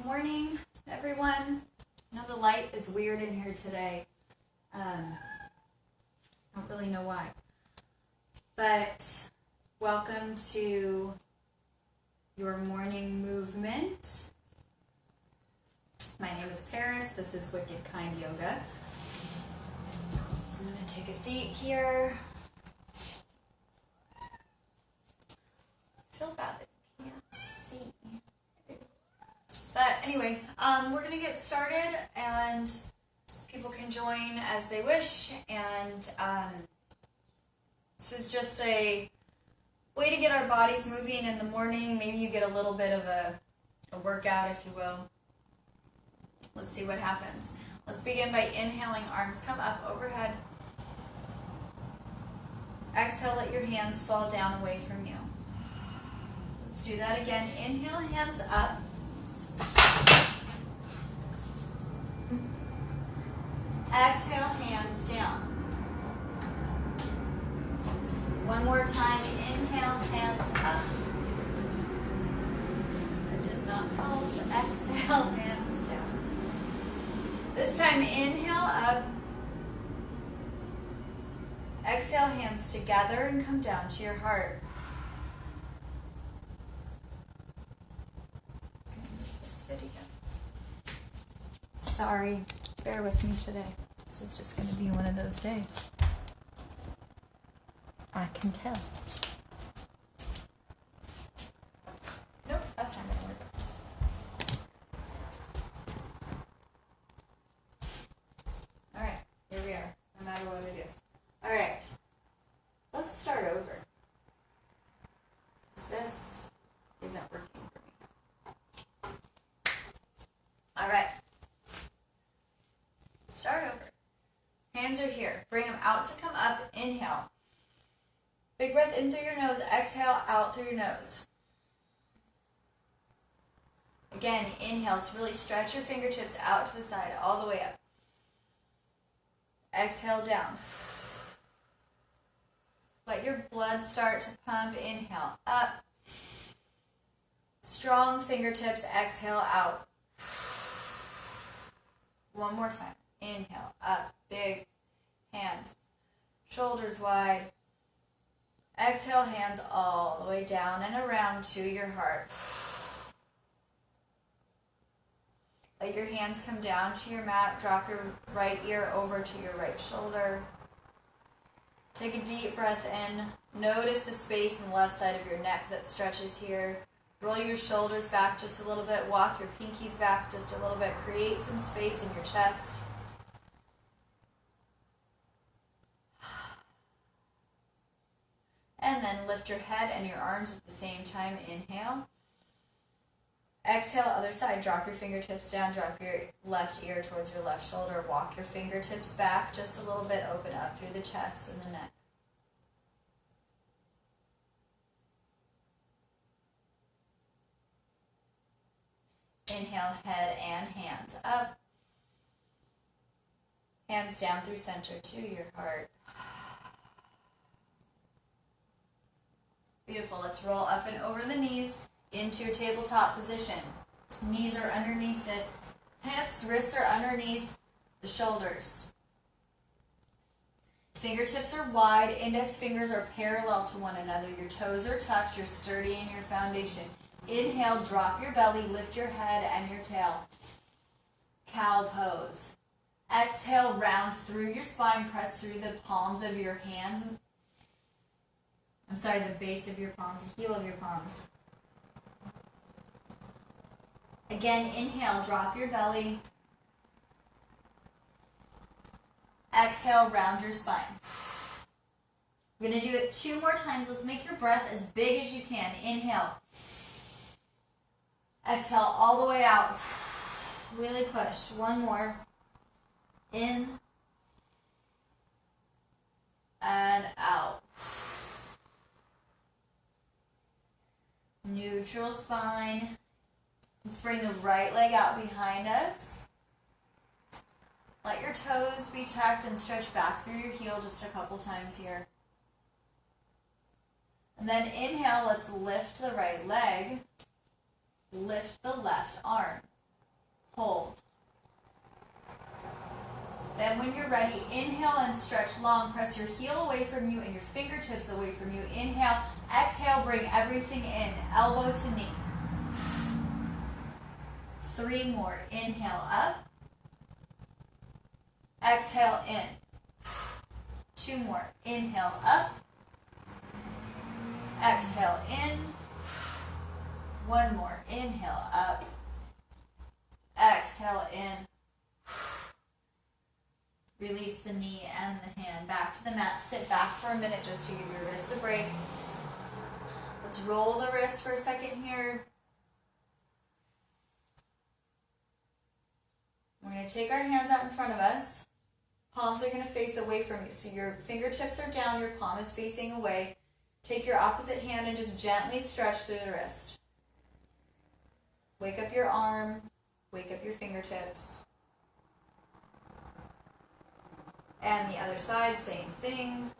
morning, everyone. I know the light is weird in here today. I don't really know why. But welcome to your morning movement. My name is Paris. This is Wicked Kind Yoga. I'm going to take a seat here. I feel bad that you can't see. But anyway, we're going to get started, and people can join as they wish. And this is just a way to get our bodies moving in the morning. Maybe you get a little bit of a workout, if you will. Let's see what happens. Let's begin by inhaling, arms come up overhead. Exhale, let your hands fall down away from you. Let's do that again. Inhale, hands up. Exhale, hands down. One more time. Inhale, hands up. That did not help. Exhale, hands down. This time, inhale up. Exhale, hands together and come down to your heart. This video. Sorry, bear with me today. This is just going to be one of those days. I can tell. Nope, that's not going to work. All right, here we are, no matter what I do. All right, let's start over. This isn't working for me. All right. Start over. Hands are here. Bring them out to come up. Inhale. Big breath in through your nose. Exhale out through your nose. Again, inhale. So really stretch your fingertips out to the side, all the way up. Exhale down. Let your blood start to pump. Inhale up. Strong fingertips. Exhale out. One more time. Inhale, up, big, hands, shoulders wide. Exhale, hands all the way down and around to your heart. Let your hands come down to your mat. Drop your right ear over to your right shoulder. Take a deep breath in. Notice the space in the left side of your neck that stretches here. Roll your shoulders back just a little bit. Walk your pinkies back just a little bit. Create some space in your chest. And then lift your head and your arms at the same time. Inhale. Exhale, other side. Drop your fingertips down. Drop your left ear towards your left shoulder. Walk your fingertips back just a little bit. Open up through the chest and the neck. Inhale, head and hands up. Hands down through center to your heart. Beautiful. Let's roll up and over the knees into your tabletop position. Knees are underneath it. Hips, wrists are underneath the shoulders. Fingertips are wide. Index fingers are parallel to one another. Your toes are tucked. You're sturdy in your foundation. Inhale, drop your belly, lift your head and your tail. Cow pose. Exhale, round through your spine. Press through the palms of your hands. The base of your palms, the heel of your palms. Again, inhale, drop your belly. Exhale, round your spine. We're going to do it 2 more times. Let's make your breath as big as you can. Inhale. Exhale all the way out. Really push. One more. In. And out. Neutral spine. Let's bring the right leg out behind us. Let your toes be tucked and stretch back through your heel just a couple times here. And then inhale, let's lift the right leg. Lift the left arm. hold. Then when you're ready, inhale and stretch long. Press your heel away from you and your fingertips away from you. Inhale, exhale, bring everything in. Elbow to knee. 3 more. Inhale up. Exhale in. 2 more. Inhale up. Exhale in. 1 more. Inhale up. Exhale in. Release the knee and the hand back to the mat. Sit back for a minute just to give your wrists a break. Let's roll the wrists for a second here. We're going to take our hands out in front of us. Palms are going to face away from you. So your fingertips are down, your palm is facing away. Take your opposite hand and just gently stretch through the wrist. Wake up your arm, wake up your fingertips. And the other side, same thing.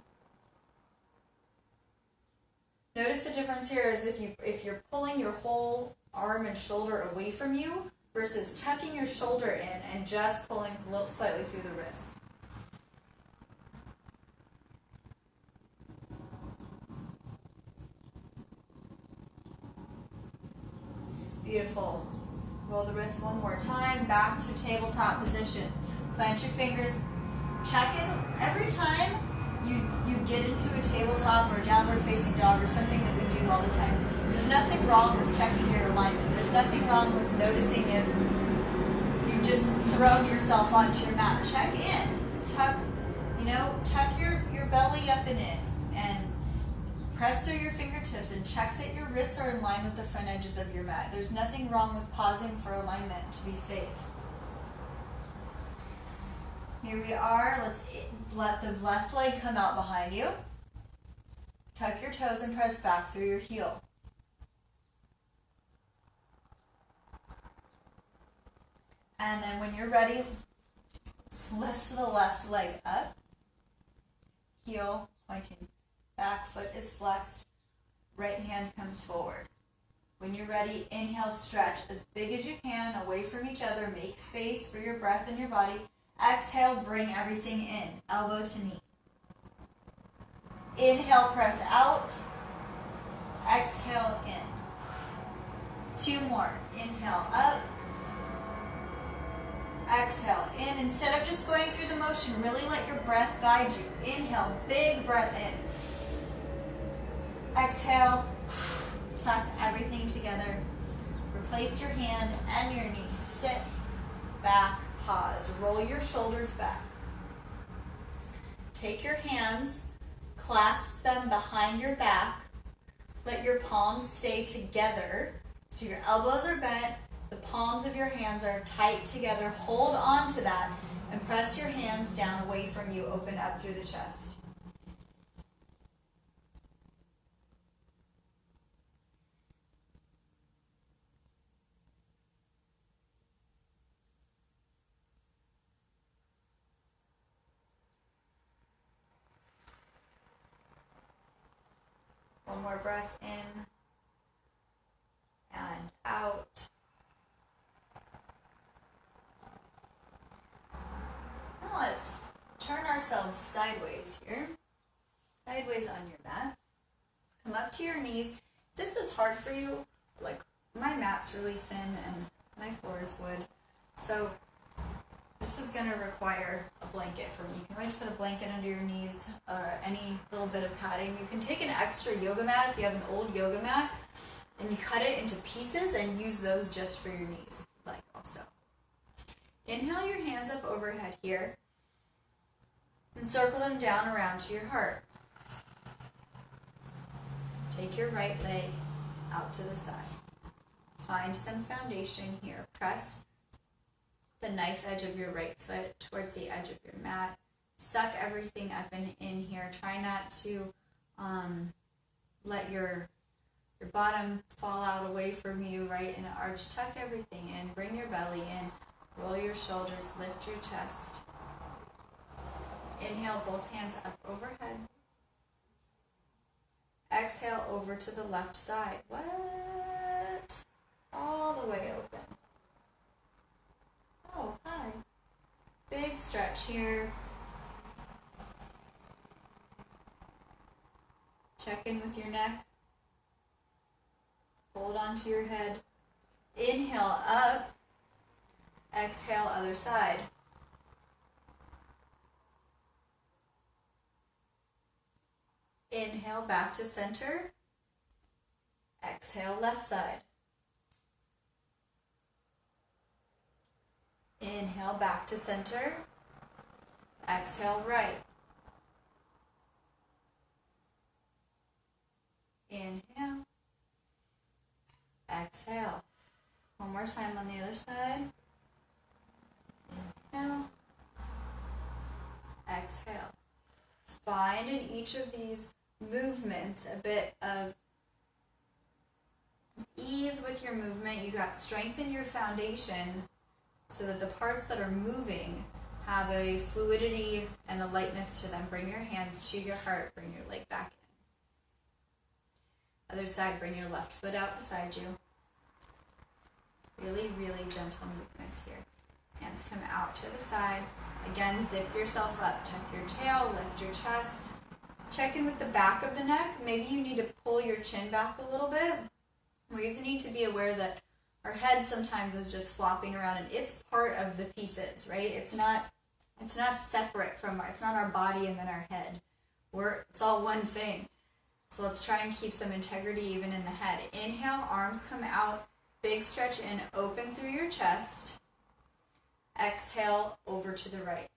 Notice the difference here is if you're pulling your whole arm and shoulder away from you versus tucking your shoulder in and just pulling a little slightly through the wrist. Beautiful. Roll the wrist one more time, back to tabletop position. Plant your fingers. Check in every time you get into a tabletop or a downward facing dog or something that we do all the time. There's nothing wrong with checking your alignment. There's nothing wrong with noticing if you've just thrown yourself onto your mat. Check in. Tuck your belly up and in. And press through your fingertips and check that your wrists are in line with the front edges of your mat. There's nothing wrong with pausing for alignment to be safe. Here we are. Let's let the left leg come out behind you. Tuck your toes and press back through your heel. And then when you're ready, lift the left leg up. Heel pointing back, foot is flexed. Right hand comes forward. When you're ready, inhale, stretch as big as you can, away from each other. Make space for your breath in your body. Exhale, bring everything in, elbow to knee. Inhale, press out. Exhale, in. 2 more. Inhale, up. Exhale, in. Instead of just going through the motion, really let your breath guide you. Inhale, big breath in. Exhale, tuck everything together. Replace your hand and your knee. Sit back. Pause. Roll your shoulders back. Take your hands, clasp them behind your back. Let your palms stay together. So your elbows are bent, the palms of your hands are tight together. Hold on to that and press your hands down away from you. Open up through the chest. One more breath in and out. Now let's turn ourselves sideways here. Sideways on your mat. Come up to your knees. If this is hard for you, like my mat's really thin and my floor is wood. So this is going to require a blanket for me. You can always put a blanket under your knees, any little bit of padding. You can take an extra yoga mat if you have an old yoga mat, and you cut it into pieces and use those just for your knees, if you'd like also. Inhale your hands up overhead here, and circle them down around to your heart. Take your right leg out to the side. Find some foundation here. Press the knife edge of your right foot towards the edge of your mat. Suck everything up and in here. Try not to let your bottom fall out away from you, right in an arch. Tuck everything in. Bring your belly in. Roll your shoulders. Lift your chest. Inhale, both hands up overhead. Exhale over to the left side. What? All the way open. stretch here. Check in with your neck. Hold on to your head. Inhale up. Exhale, other side. Inhale back to center. Exhale, left side. Inhale back to center. Exhale, right. Inhale. Exhale. One more time on the other side. Inhale. Exhale. Find in each of these movements a bit of ease with your movement. You got strength in your foundation so that the parts that are moving have a fluidity and a lightness to them. Bring your hands to your heart. Bring your leg back in. Other side, bring your left foot out beside you. Really, really gentle movements here. Hands come out to the side. Again, zip yourself up. Tuck your tail, lift your chest. Check in with the back of the neck. Maybe you need to pull your chin back a little bit. We just need to be aware that our head sometimes is just flopping around, and it's part of the pieces, right? It's not separate from it's not our body and then our head. It's all one thing. So let's try and keep some integrity even in the head. Inhale, arms come out, big stretch in, open through your chest. Exhale, over to the right.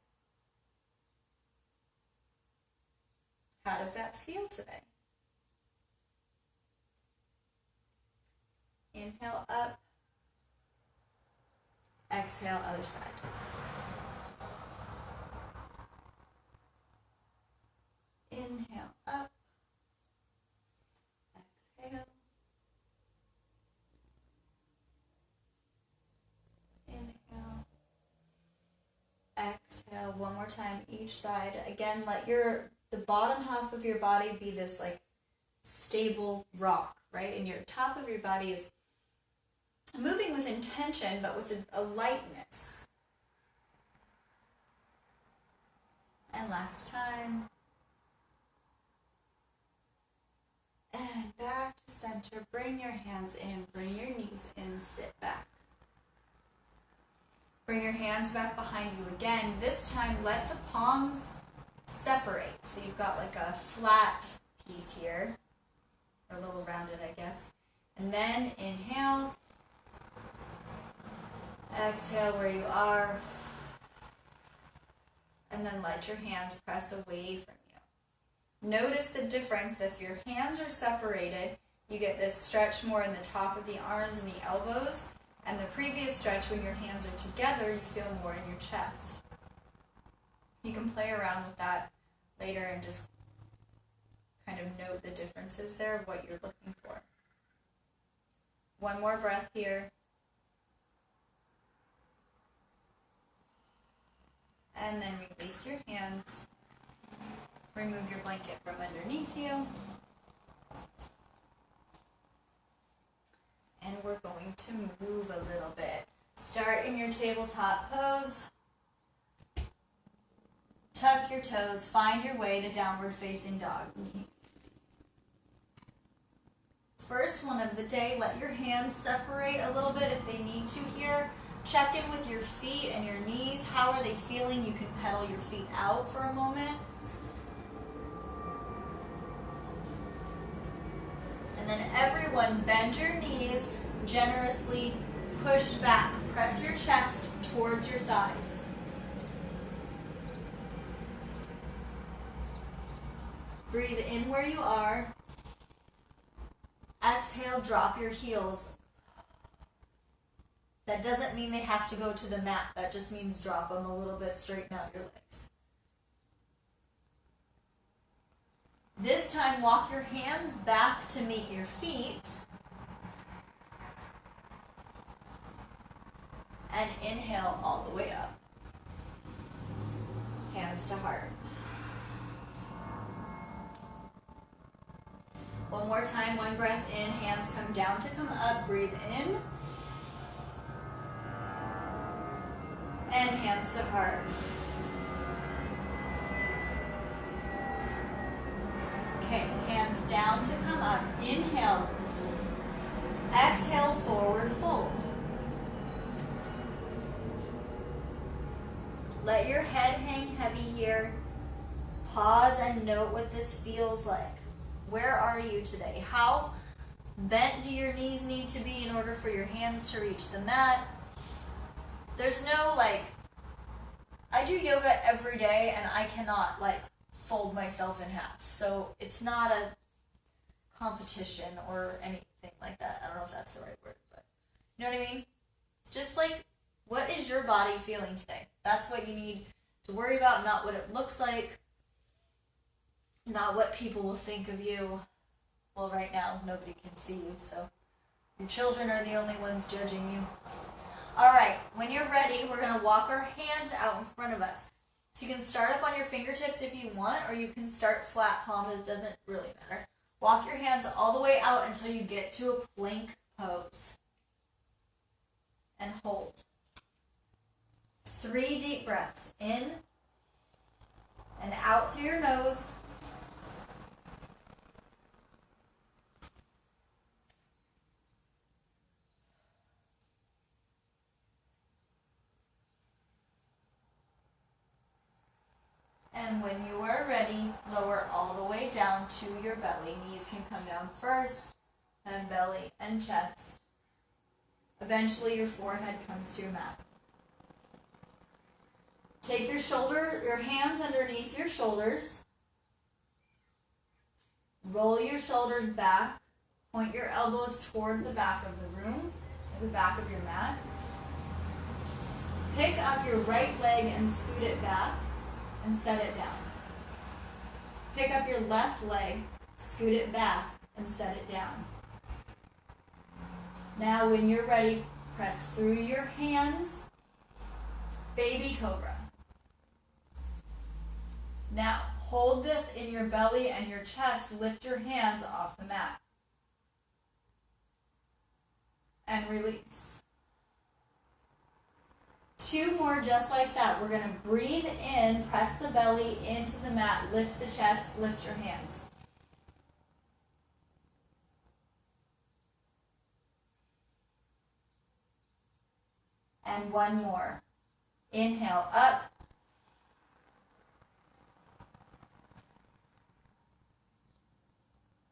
How does that feel today? Inhale up. Exhale, other side. Inhale up. Exhale. Inhale. Exhale. One more time each side. Again, let the bottom half of your body be this like stable rock, right? And your top of your body is moving with intention, but with a lightness. And last time. And back to center. Bring your hands in. Bring your knees in. Sit back. Bring your hands back behind you again. This time, let the palms separate. So you've got like a flat piece here. Or a little rounded, I guess. And then inhale. Exhale where you are. And then let your hands press away from you. Notice the difference. If your hands are separated, you get this stretch more in the top of the arms and the elbows. And the previous stretch, when your hands are together, you feel more in your chest. You can play around with that later and just kind of note the differences there of what you're looking for. One more breath here. And then release your hands. Remove your blanket from underneath you. And we're going to move a little bit. Start in your tabletop pose. Tuck your toes. Find your way to downward facing dog. First one of the day, let your hands separate a little bit if they need to here. Check in with your feet and your knees. How are they feeling? You can pedal your feet out for a moment. And then everyone, bend your knees, generously push back. Press your chest towards your thighs. Breathe in where you are. Exhale, drop your heels. That doesn't mean they have to go to the mat. That just means drop them a little bit, straighten out your legs. This time, walk your hands back to meet your feet. And inhale all the way up. Hands to heart. One more time, one breath in, hands come down to come up, breathe in. And hands to heart. Okay, hands down to come up. Inhale. Exhale, forward fold. Let your head hang heavy here. Pause and note what this feels like. Where are you today? How bent do your knees need to be in order for your hands to reach the mat? There's no I do yoga every day and I cannot fold myself in half. So it's not a competition or anything like that. I don't know if that's the right word, but you know what I mean? It's just what is your body feeling today? That's what you need to worry about, not what it looks like, not what people will think of you. Well, right now, nobody can see you, so your children are the only ones judging you. All right, when you're ready, we're going to walk our hands out in front of us. So you can start up on your fingertips if you want, or you can start flat palm. It doesn't really matter. Walk your hands all the way out until you get to a plank pose. And hold. 3 deep breaths. In and out through your nose. And when you are ready, lower all the way down to your belly. Knees can come down first, then belly and chest. Eventually your forehead comes to your mat. Take your hands underneath your shoulders. Roll your shoulders back. Point your elbows toward the back of the room, the back of your mat. Pick up your right leg and scoot it back and set it down. Pick up your left leg, scoot it back and set it down. Now when you're ready, press through your hands, baby cobra. Now hold this in your belly and your chest, lift your hands off the mat. And release. 2 more just like that. We're going to breathe in, press the belly into the mat, lift the chest, lift your hands. And 1 more. Inhale up.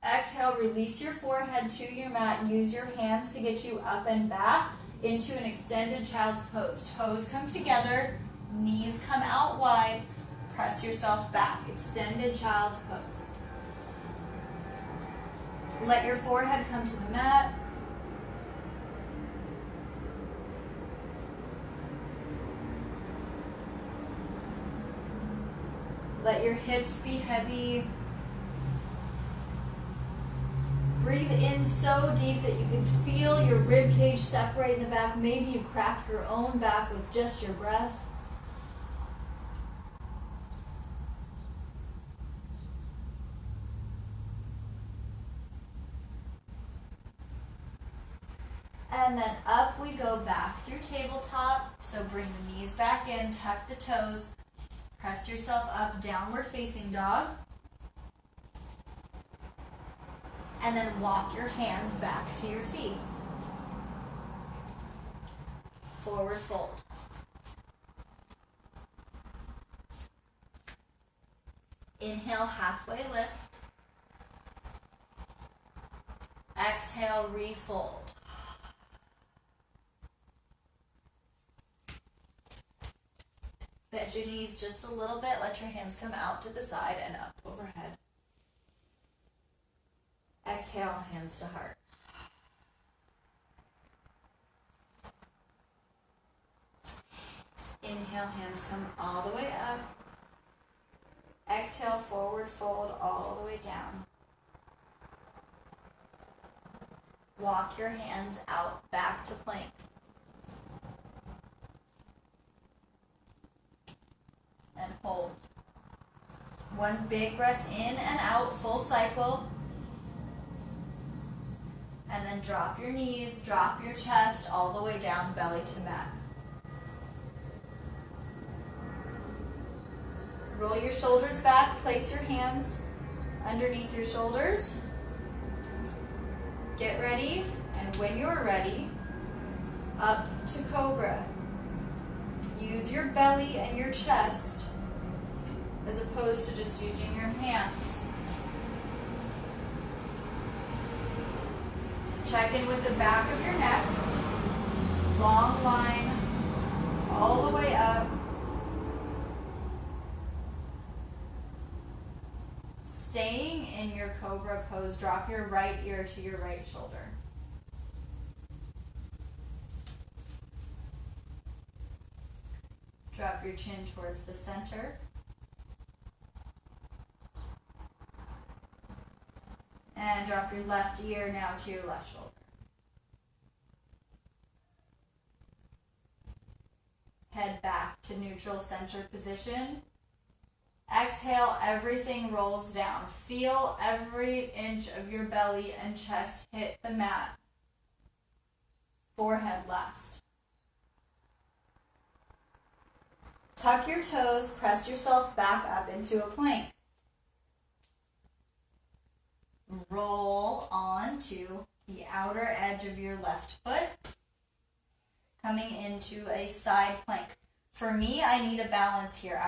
Exhale, release your forehead to your mat. Use your hands to get you up and back into an extended child's pose. Toes come together, knees come out wide. Press yourself back. Extended child's pose. Let your forehead come to the mat. Let your hips be heavy. Breathe in so deep that you can feel your rib cage separate in the back. Maybe you crack your own back with just your breath. And then up we go back through tabletop. So bring the knees back in, tuck the toes, press yourself up, downward facing dog. And then walk your hands back to your feet. Forward fold. Inhale, halfway lift. Exhale, refold. Bend your knees just a little bit. Let your hands come out to the side and up overhead. Exhale, hands to heart. Inhale, hands come all the way up. Exhale, forward fold all the way down. Walk your hands out back to plank. And hold. 1 big breath in and out, full cycle. And then drop your knees, drop your chest all the way down, belly to mat. Roll your shoulders back. Place your hands underneath your shoulders. Get ready, and when you're ready, up to cobra. Use your belly and your chest as opposed to just using your hands. Check in with the back of your neck. Long line all the way up. Staying in your cobra pose, drop your right ear to your right shoulder. Drop your chin towards the center. And drop your left ear now to your left shoulder. Head back to neutral center position. Exhale, everything rolls down. Feel every inch of your belly and chest hit the mat. Forehead last. Tuck your toes, press yourself back up into a plank. Roll onto the outer edge of your left foot, coming into a side plank. For me, I need a balance here.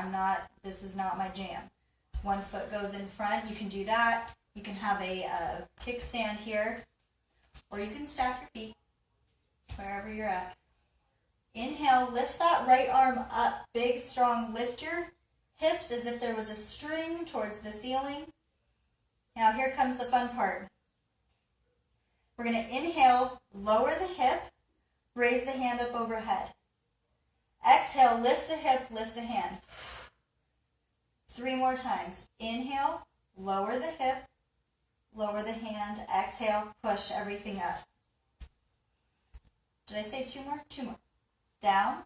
This is not my jam. One foot goes in front. You can do that. You can have a kickstand here, or you can stack your feet wherever you're at. Inhale, lift that right arm up, big, strong. Lift your hips as if there was a string towards the ceiling. Now here comes the fun part. We're going to inhale, lower the hip, raise the hand up overhead. Exhale, lift the hip, lift the hand. 3 more times. Inhale, lower the hip, lower the hand. Exhale, push everything up. Did I say 2 more? 2 more. Down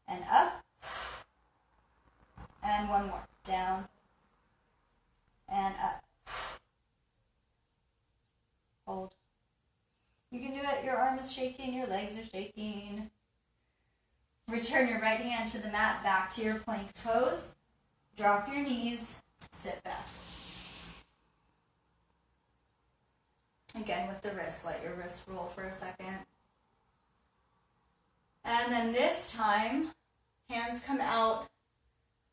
and up. And 1 more. Down and up. Hold. You can do it. Your arm is shaking, your legs are shaking. Return your right hand to the mat, back to your plank pose. Drop your knees, sit back. Again with the wrist, let your wrist roll for a second. And then this time, hands come out.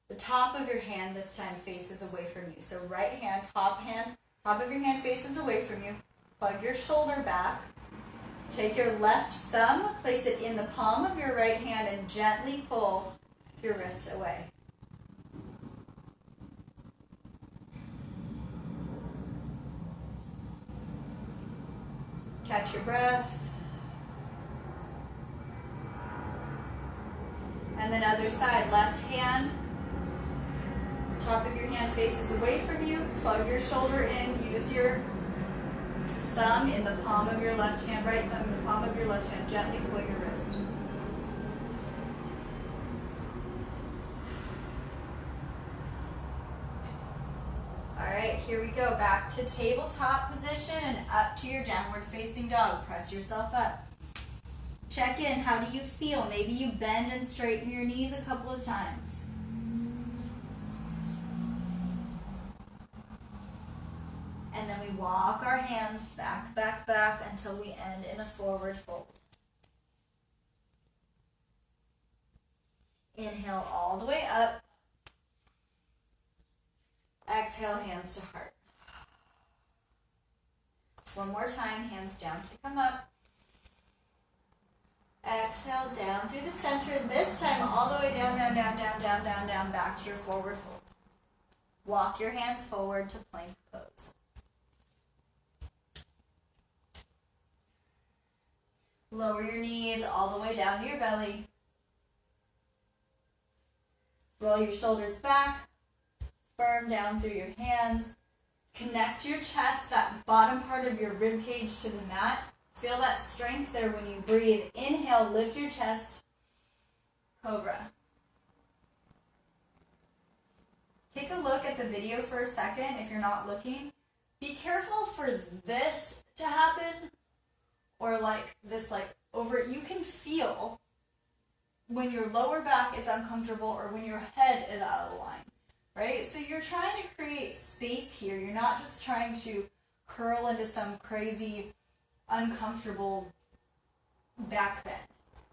The top of your hand this time faces away from you. So right hand, top of your hand faces away from you. Plug your shoulder back. Take your left thumb, place it in the palm of your right hand, and gently pull your wrist away. Catch your breath. And then other side, left hand. Top of your hand faces away from you. Plug your shoulder in. Use your thumb in the palm of your left hand, right thumb in the palm of your left hand. Gently pull your wrist. All right, here we go. Back to tabletop position and up to your downward facing dog. Press yourself up. Check in. How do you feel? Maybe you bend and straighten your knees a couple of times. And then we walk our hands back, back, back until we end in a forward fold. Inhale all the way up. Exhale, hands to heart. One more time, hands down to come up. Exhale, down through the center. This time, all the way down, down, down, down, down, down, down, back to your forward fold. Walk your hands forward to plank pose. Lower your knees all the way down to your belly. Roll your shoulders back. Firm down through your hands. Connect your chest, that bottom part of your rib cage to the mat. Feel that strength there when you breathe. Inhale, lift your chest. Cobra. Take a look at the video for a second if you're not looking. Be careful for this to happen, or like this, like over. You can feel when your lower back is uncomfortable or when your head is out of line. right? So you're trying to create space here. You're not just trying to curl into some crazy, uncomfortable back bend.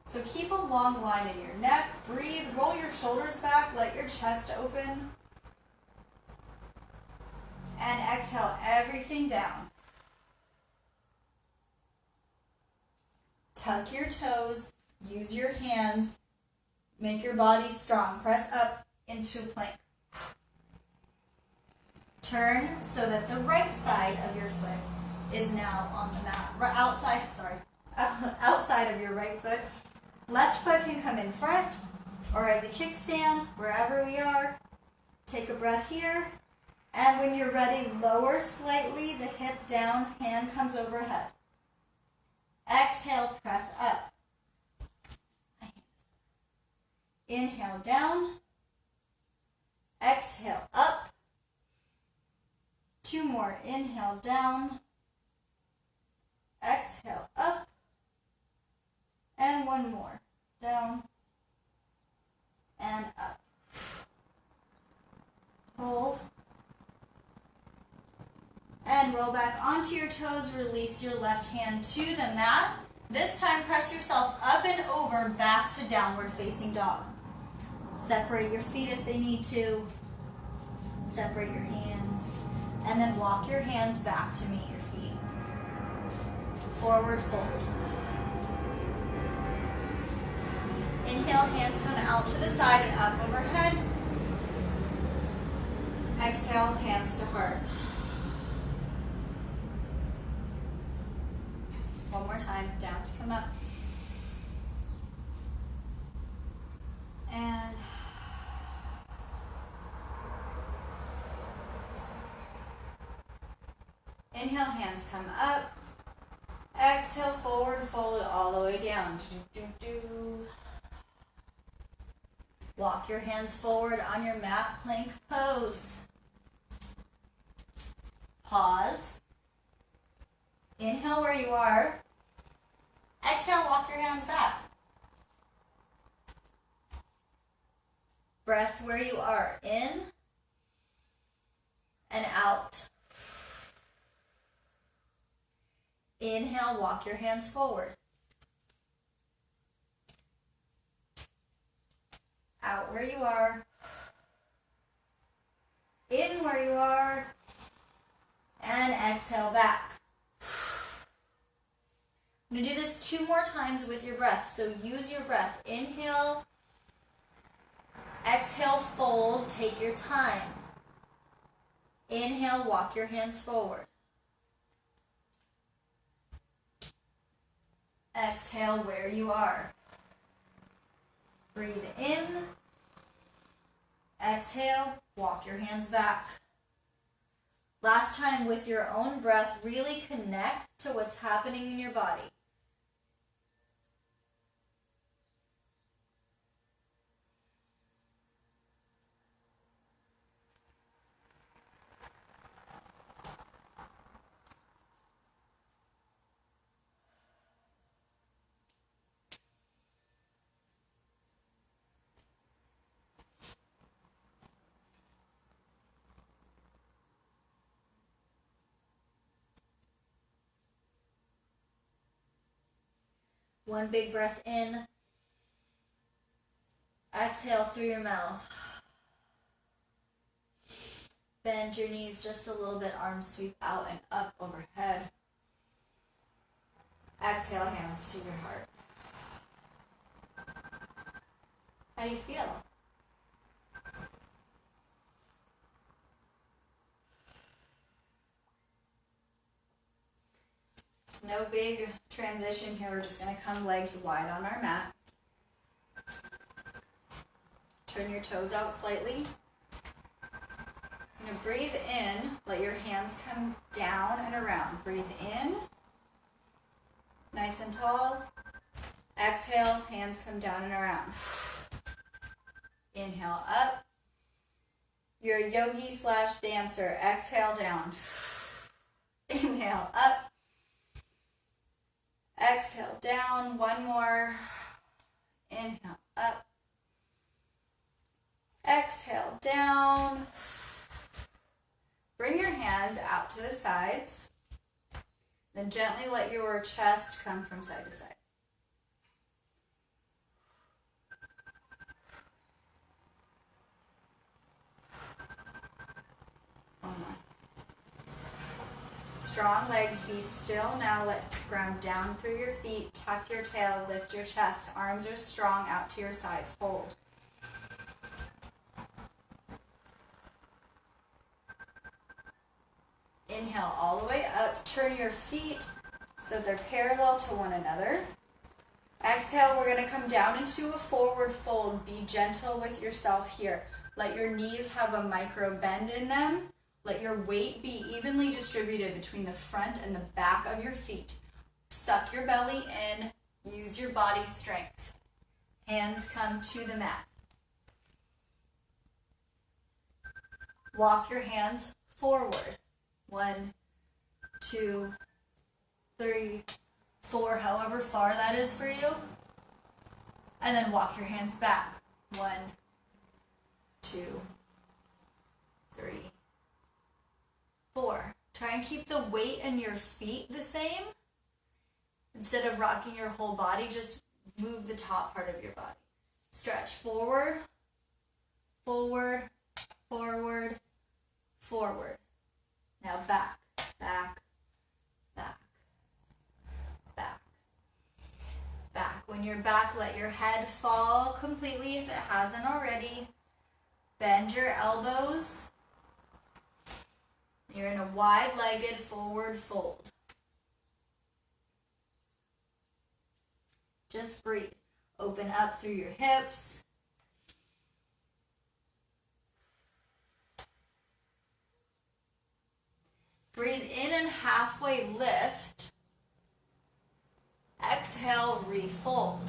So keep a long line in your neck. Breathe. Roll your shoulders back. Let your chest open. And exhale everything down. Tuck your toes. Use your hands. Make your body strong. Press up into plank. Turn so that the right side of your foot is now on the mat. Outside of your right foot. Left foot can come in front or as a kickstand, wherever we are. Take a breath here. And when you're ready, lower slightly the hip down, hand comes overhead. Exhale, press up. Inhale down. Exhale up. 2 more. Inhale down. Exhale up. And 1 more. Down and up. Hold. And roll back onto your toes. Release your left hand to the mat. This time press yourself up and over back to downward facing dog. Separate your feet if they need to. Separate your hands. And then walk your hands back to meet your feet. Forward fold. Inhale, hands come out to the side and up overhead. Exhale, hands to heart. One more time, down to come up. And inhale, hands come up. Exhale, forward fold all the way down. Walk your hands forward on your mat plank pose. Pause. Inhale where you are. Exhale, walk your hands back. Breath where you are. In and out. Inhale, walk your hands forward. Out where you are. In where you are. And exhale back. I'm going to do this 2 more times with your breath. So use your breath. Inhale. Exhale, fold. Take your time. Inhale, walk your hands forward. Exhale where you are. Breathe in. Exhale, walk your hands back. Last time with your own breath, really connect to what's happening in your body. One big breath in. Exhale through your mouth. Bend your knees just a little bit. Arms sweep out and up overhead. Exhale, hands to your heart. How do you feel? No big transition here. We're just going to come legs wide on our mat. Turn your toes out slightly. You're going to breathe in. Let your hands come down and around. Breathe in. Nice and tall. Exhale, hands come down and around. Inhale up. You're a yogi / dancer. Exhale down. Inhale up. Exhale down. One more. Inhale up. Exhale, down. Bring your hands out to the sides. Then gently let your chest come from side to side. One more. Strong legs, be still now. Let the ground down through your feet. Tuck your tail, lift your chest. Arms are strong out to your sides. Hold. Inhale all the way up. Turn your feet so they're parallel to one another. Exhale, we're going to come down into a forward fold. Be gentle with yourself here. Let your knees have a micro bend in them. Let your weight be evenly distributed between the front and the back of your feet. Suck your belly in. Use your body strength. Hands come to the mat. Walk your hands forward. 1, 2, 3, 4, however far that is for you. And then walk your hands back. 1, 2, 3, 4. Try and keep the weight in your feet the same. Instead of rocking your whole body, just move the top part of your body. Stretch forward, forward, forward, forward. Now back, back, back, back, back. When you're back, let your head fall completely if it hasn't already. Bend your elbows. You're in a wide-legged forward fold. Just breathe. Open up through your hips. Breathe in and halfway lift. Exhale, refold.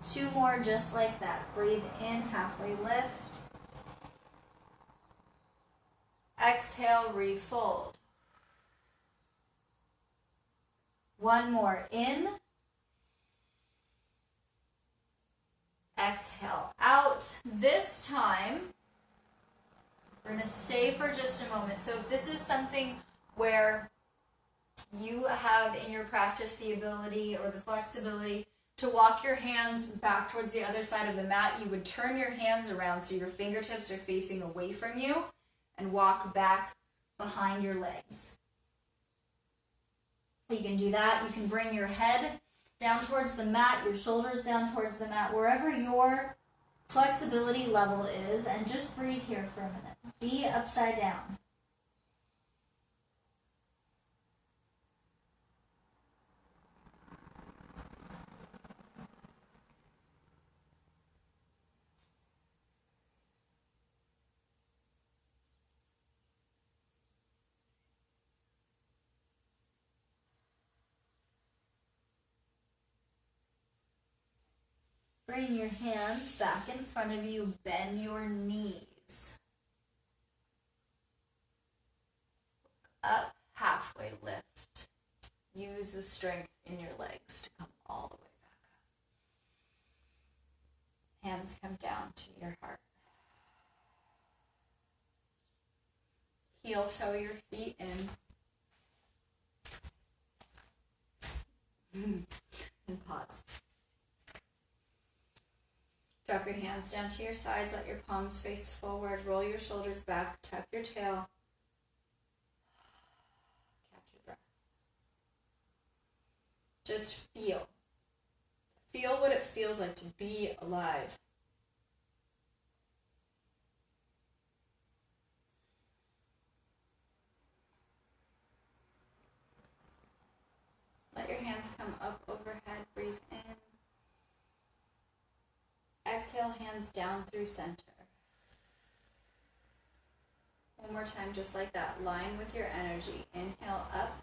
2 more just like that. Breathe in, halfway lift. Exhale, refold. 1 more in. Exhale out. This time, we're going to stay for just a moment. So if this is something where you have in your practice the ability or the flexibility to walk your hands back towards the other side of the mat, you would turn your hands around so your fingertips are facing away from you and walk back behind your legs. You can do that. You can bring your head down towards the mat, your shoulders down towards the mat, wherever your flexibility level is, and just breathe here for a minute. Be upside down. Bring your hands back in front of you, bend your knees. Up, halfway lift. Use the strength in your legs to come all the way back up. Hands come down to your heart. Heel toe your feet in. And pause. Drop your hands down to your sides, let your palms face forward, roll your shoulders back, tuck your tail. Catch your breath. Just feel. Feel what it feels like to be alive. Let your hands come up overhead, breathe in. Exhale, hands down through center. One more time, just like that. Line with your energy. Inhale up.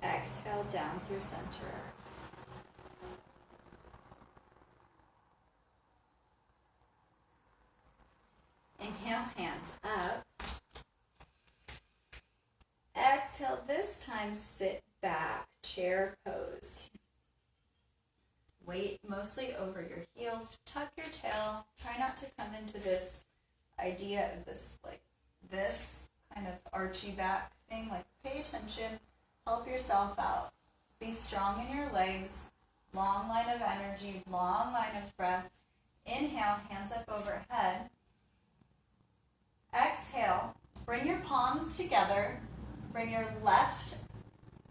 Exhale down through center. Inhale, hands up. Exhale, this time sit back, chair pose. weight mostly over your heels. Tuck your tail. Try not to come into this idea of this, like this kind of archy back thing. Like, pay attention. Help yourself out. Be strong in your legs. Long line of energy. Long line of breath. Inhale, hands up overhead. Exhale. Bring your palms together. Bring your left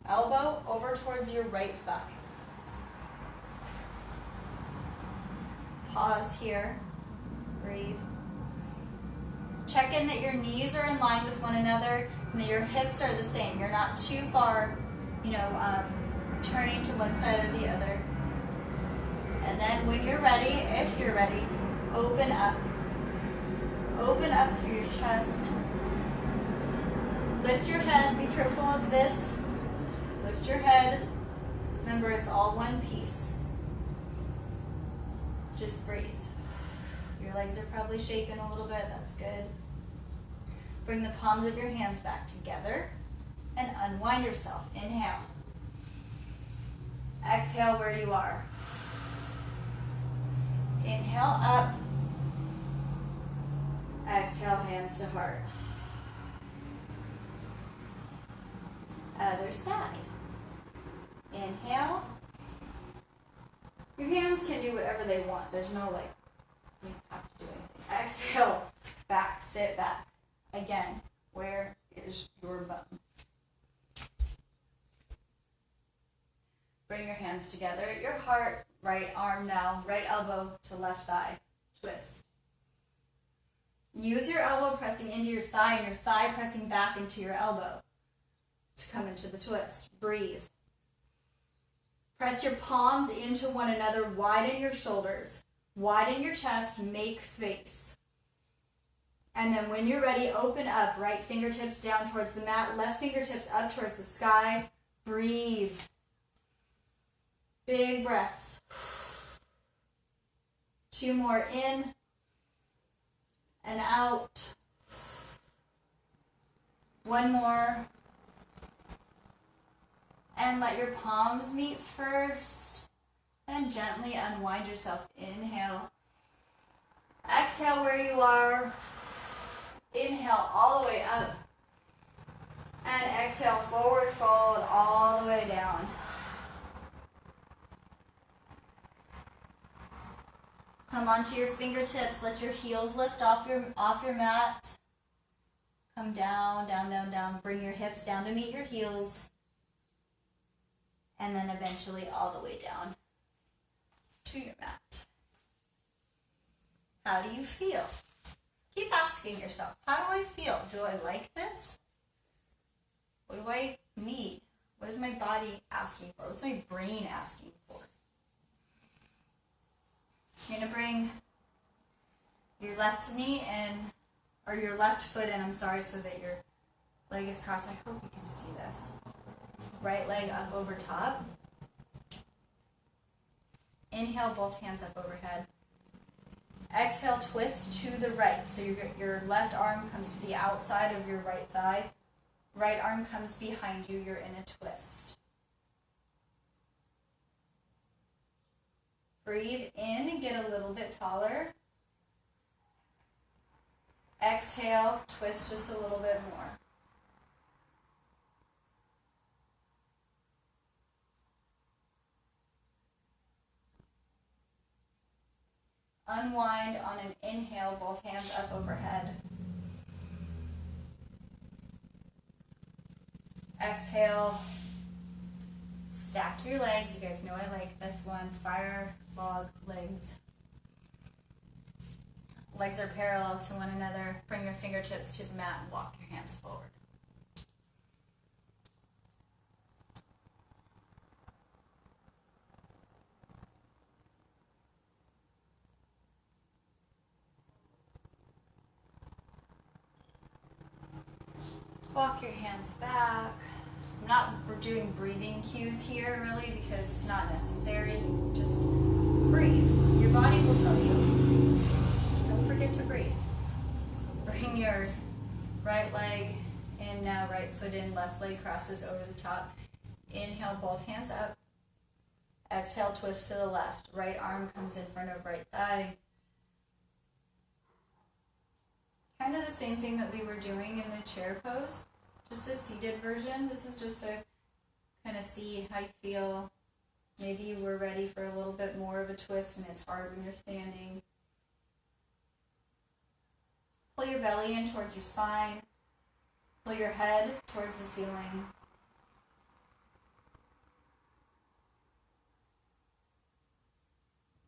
elbow over towards your right thigh. Pause here. Breathe. Check in that your knees are in line with one another and that your hips are the same. You're not too far, turning to one side or the other. And then when you're ready, if you're ready, open up. Open up through your chest. Lift your head. Be careful of this. Lift your head. Remember, it's all one piece. Just breathe. Your legs are probably shaking a little bit. That's good. Bring the palms of your hands back together and unwind yourself. Inhale. Exhale where you are. Inhale up. Exhale, hands to heart. Other side. Inhale. Your hands can do whatever they want. There's no you have to do anything. Exhale, back, sit back. Again, where is your bum? Bring your hands together. Your heart, right arm now, right elbow to left thigh. Twist. Use your elbow pressing into your thigh and your thigh pressing back into your elbow to come into the twist. Breathe. Press your palms into one another. Widen your shoulders. Widen your chest. Make space. And then when you're ready, open up. Right fingertips down towards the mat. Left fingertips up towards the sky. Breathe. Big breaths. 2 more in and out. 1 more. And let your palms meet first. And gently unwind yourself. Inhale. Exhale where you are. Inhale all the way up. And exhale, forward fold all the way down. Come onto your fingertips. Let your heels lift off your mat. Come down, down, down, down. Bring your hips down to meet your heels. And then eventually all the way down to your mat. How do you feel? Keep asking yourself, how do I feel? Do I like this? What do I need? What is my body asking for? What's my brain asking for? You're going to bring your left knee in, or your left foot in, I'm sorry, so that your leg is crossed. I hope you can see this. Right leg up over top. Inhale, both hands up overhead. Exhale, twist to the right. So your left arm comes to the outside of your right thigh. Right arm comes behind you. You're in a twist. Breathe in and get a little bit taller. Exhale, twist just a little bit more. Unwind on an inhale, both hands up overhead. Exhale, stack your legs. You guys know I like this one. Fire log legs. Legs are parallel to one another. Bring your fingertips to the mat and walk your hands forward. Walk your hands back. I'm not doing breathing cues here really because it's not necessary. Just breathe. Your body will tell you. Don't forget to breathe. Bring your right leg in now, right foot in, left leg crosses over the top. Inhale, both hands up. Exhale, twist to the left. Right arm comes in front of right thigh. Kind of the same thing that we were doing in the chair pose, just a seated version. This is just to kind of see how you feel. Maybe you were ready for a little bit more of a twist and it's hard when you're standing. Pull your belly in towards your spine. Pull your head towards the ceiling.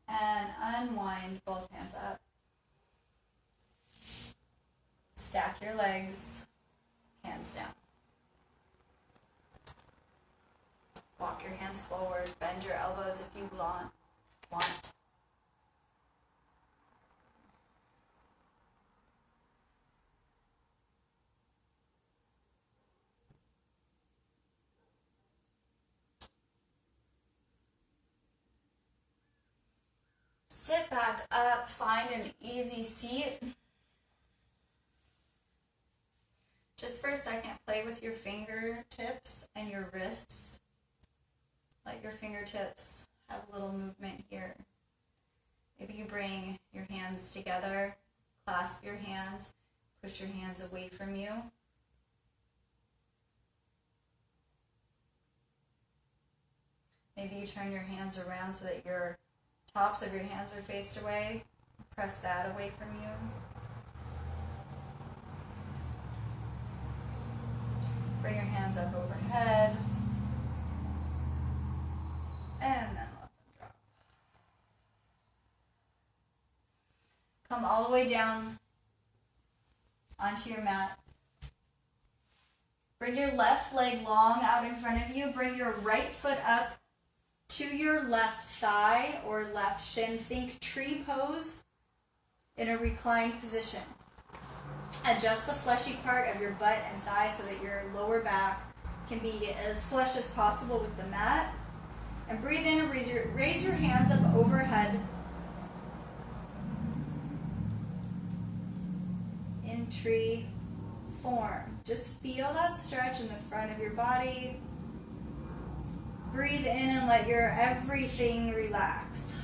And unwind both hands up. Stack your legs, hands down. Walk your hands forward, bend your elbows if you want. Sit back up, find an easy seat. Just for a second, play with your fingertips and your wrists. Let your fingertips have a little movement here. Maybe you bring your hands together, clasp your hands, push your hands away from you. Maybe you turn your hands around so that your tops of your hands are faced away. Press that away from you. Bring your hands up overhead. And then let them drop. Come all the way down onto your mat. Bring your left leg long out in front of you. Bring your right foot up to your left thigh or left shin. Think tree pose in a reclined position. Adjust the fleshy part of your butt and thigh so that your lower back can be as flush as possible with the mat. And breathe in and raise your hands up overhead. In tree form. Just feel that stretch in the front of your body. Breathe in and let your everything relax.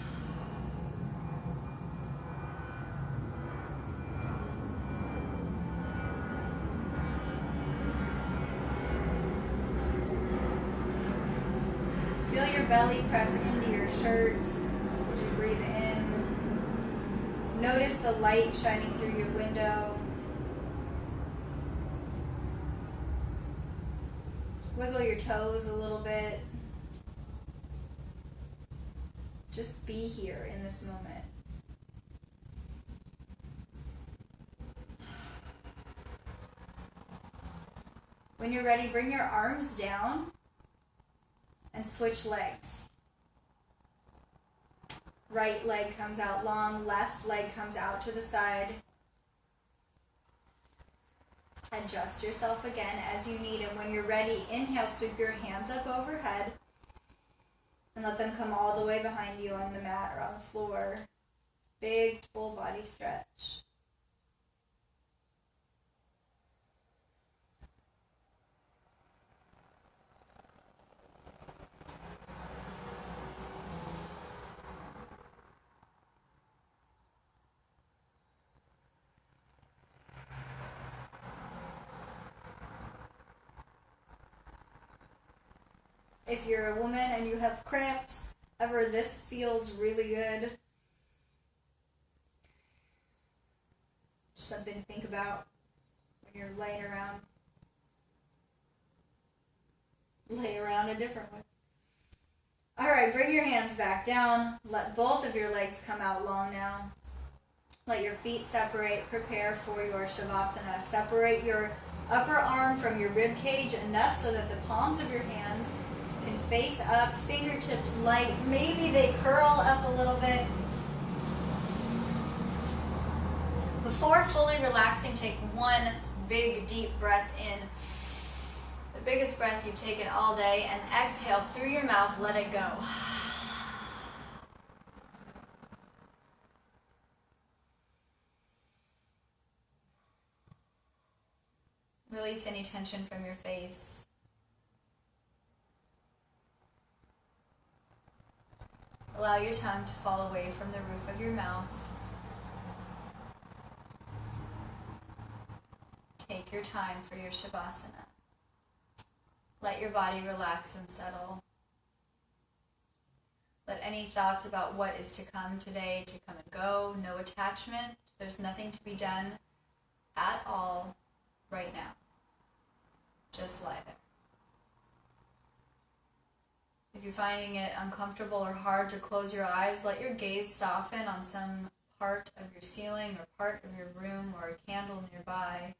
Feel your belly press into your shirt as you breathe in. Notice the light shining through your window. Wiggle your toes a little bit. Just be here in this moment. When you're ready, bring your arms down and switch legs. Right leg comes out long, left leg comes out to the side. Adjust yourself again as you need, and when you're ready, inhale, sweep your hands up overhead and let them come all the way behind you on the mat or on the floor. Big full body stretch. If you're a woman and you have cramps, this feels really good. Just something to think about when you're laying around. Lay around a different one. All right, bring your hands back down. Let both of your legs come out long now. Let your feet separate. Prepare for your Shavasana. Separate your upper arm from your rib cage enough so that the palms of your hands can face up, fingertips light. Maybe they curl up a little bit. Before fully relaxing, take one big deep breath in. The biggest breath you've taken all day, and exhale through your mouth, let it go. Release any tension from your face. Allow your tongue to fall away from the roof of your mouth. Take your time for your Shavasana. Let your body relax and settle. Let any thoughts about what is to come today to come and go. No attachment. There's nothing to be done at all right now. Just lie there. If you're finding it uncomfortable or hard to close your eyes, let your gaze soften on some part of your ceiling or part of your room or a candle nearby.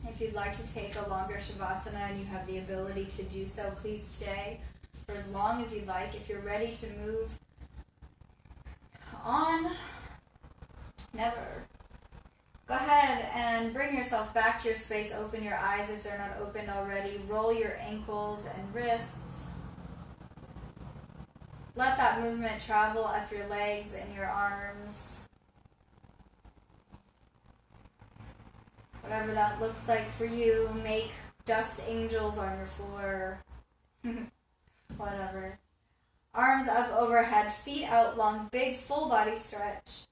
If you'd like to take a longer Shavasana and you have the ability to do so, please stay for as long as you'd like. If you're ready to move on, never. Go ahead and bring yourself back to your space. Open your eyes if they're not opened already. Roll your ankles and wrists. Let that movement travel up your legs and your arms. Whatever that looks like for you, make dust angels on your floor. Whatever. Arms up overhead, feet out long, big full body stretch.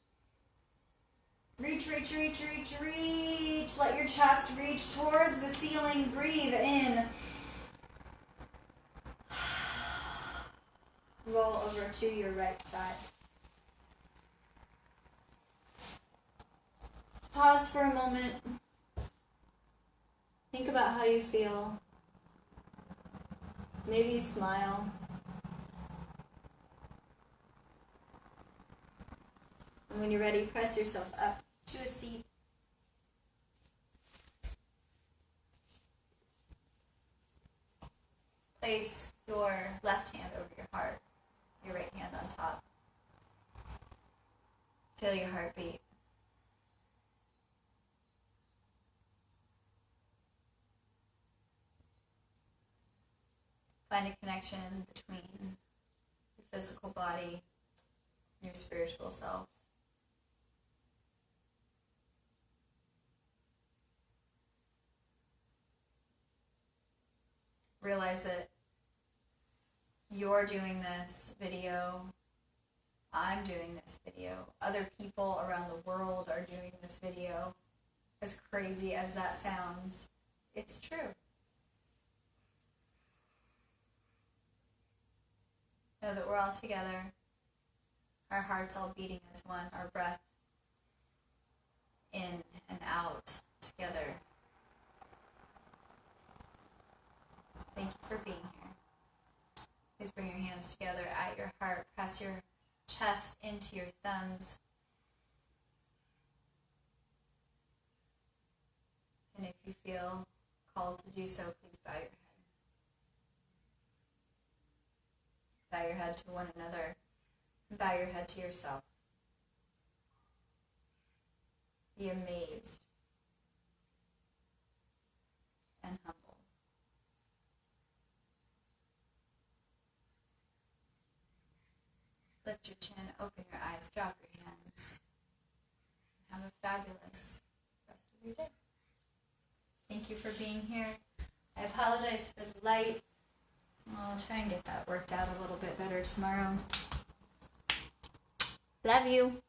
Reach, reach, reach, reach, reach. Let your chest reach towards the ceiling. Breathe in. Roll over to your right side. Pause for a moment. Think about how you feel. Maybe you smile. And when you're ready, press yourself up to a seat. Place your left hand over your heart, your right hand on top. Feel your heartbeat. Find a connection between your physical body and your spiritual self. Realize that you're doing this video, I'm doing this video, other people around the world are doing this video. As crazy as that sounds, it's true. Know that we're all together, our hearts all beating as one, our breath in and out together. Thank you for being here. Please bring your hands together at your heart, press your chest into your thumbs. And if you feel called to do so, please bow your head. Bow your head to one another. Bow your head to yourself. Be amazed and humble. Lift your chin, open your eyes, drop your hands. Have a fabulous rest of your day. Thank you for being here. I apologize for the light. I'll try and get that worked out a little bit better tomorrow. Love you.